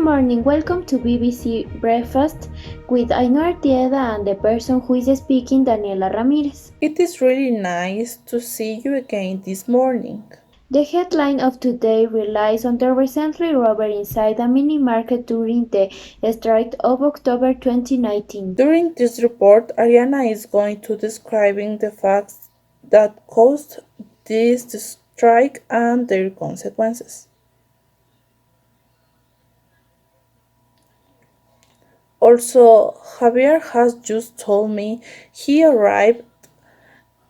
morning, welcome to BBC Breakfast with Ainhoa Artieda and the person who is speaking, Daniela Ramirez. It is really nice to see you again this morning. The headline of today relies on the recently robbery inside a mini market during the strike of October 2019. During this report, Ariana is going to describing the facts that caused this strike and their consequences. Also, Javier has just told me he arrived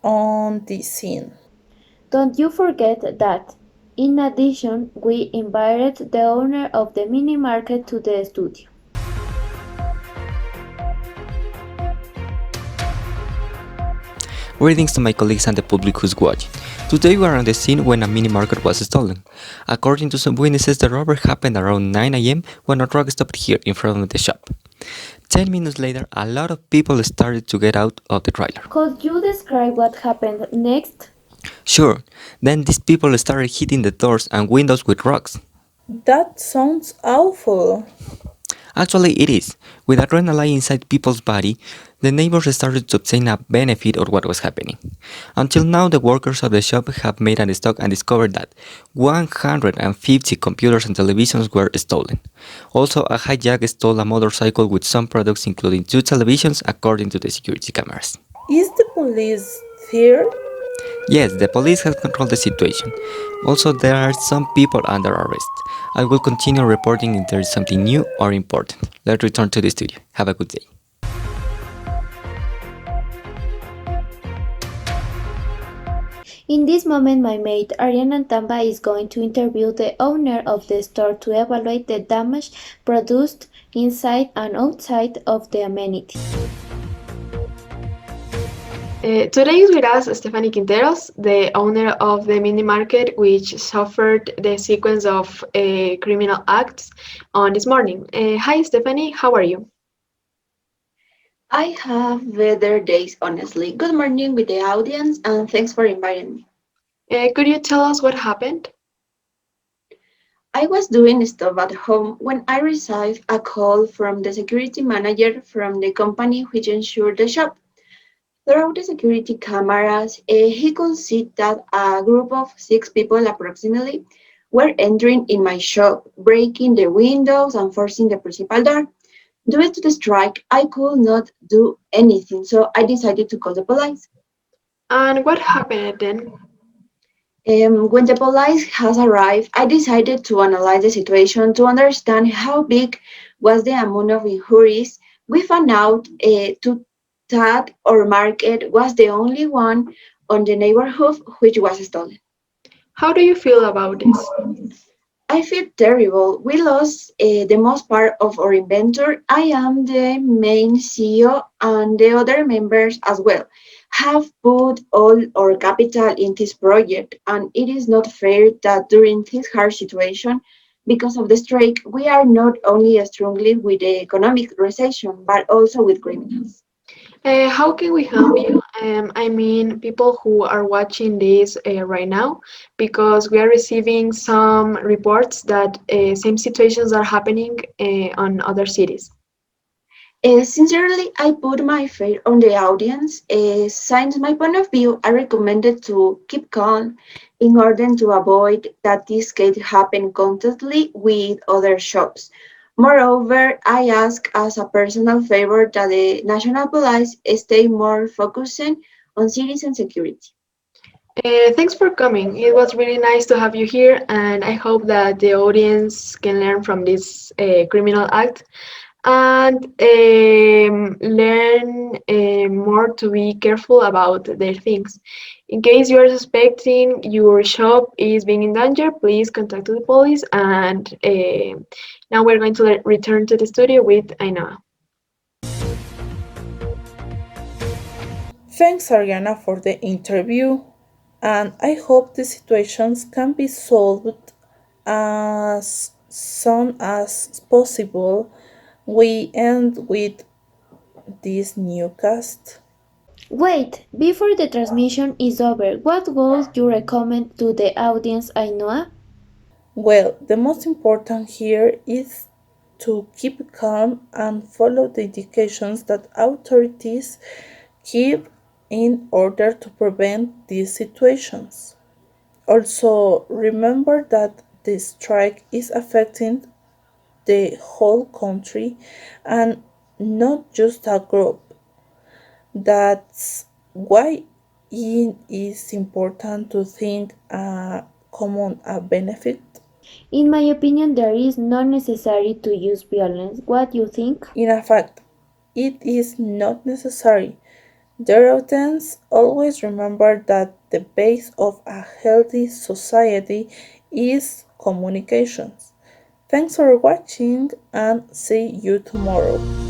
on the scene. Don't you forget that. In addition, we invited the owner of the mini market to the studio. Greetings to my colleagues and the public who's watching. Today we are on the scene when a mini market was stolen. According to some witnesses, the robbery happened around 9 am when a truck stopped here in front of the shop. 10 minutes later, a lot of people started to get out of the trailer. Could you describe what happened next? Sure, then these people started hitting the doors and windows with rocks. That sounds awful. Actually, it is. With adrenaline inside people's body, the neighbors started to obtain a benefit of what was happening. Until now, the workers of the shop have made a stock and discovered that 150 computers and televisions were stolen. Also, a hijack stole a motorcycle with some products including 2 televisions according to the security cameras. Is the police here? Yes, the police have controlled the situation. Also, there are some people under arrest. I will continue reporting if there is something new or important. Let's return to the studio. Have a good day. In this moment, my mate Ariana Tamba is going to interview the owner of the store to evaluate the damage produced inside and outside of the amenities. Today is with us Stephanie Quinteros, the owner of the mini market, which suffered the sequence of criminal acts on this morning. Hi, Stephanie, how are you? I have better days, honestly. Good morning with the audience, and thanks for inviting me. Could you tell us what happened? I was doing stuff at home when I received a call from the security manager from the company which insured the shop. Through the security cameras, he could see that a group of 6 people approximately were entering in my shop, breaking the windows and forcing the principal door. Due to the strike, I could not do anything, so I decided to call the police. And what happened then? When the police has arrived, I decided to analyze the situation to understand how big was the amount of injuries. We found out to that our market was the only one on the neighborhood which was stolen. How do you feel about this? I feel terrible. We lost the most part of our inventory. I am the main CEO, and the other members as well have put all our capital in this project, and it is not fair that during this hard situation, because of the strike, we are not only struggling with the economic recession, but also with criminals. How can we help you? I mean, people who are watching this right now, because we are receiving some reports that same situations are happening on other cities. Sincerely, I put my faith on the audience. Since my point of view, I recommended to keep calm in order to avoid that this case happen constantly with other shops. Moreover, I ask as a personal favor that the National Police stay more focusing on citizen security. Thanks for coming. It was really nice to have you here, and I hope that the audience can learn from this criminal act and learn more to be careful about their things. In case you are suspecting your shop is being in danger, please contact the police. And now we're going to return to the studio with Ainhoa. Thanks, Ariana, for the interview, and I hope the situations can be solved as soon as possible. We end with this new cast. Wait, before the transmission is over, what would you recommend to the audience, Ainhoa? Well, the most important here is to keep calm and follow the indications that authorities give in order to prevent these situations. Also, remember that the strike is affecting the whole country and not just a group. That's why it is important to think a common benefit. In my opinion, there is not necessary to use violence. What do you think? In fact, it is not necessary. Their audience always remember that the base of a healthy society is communications. Thanks for watching and see you tomorrow.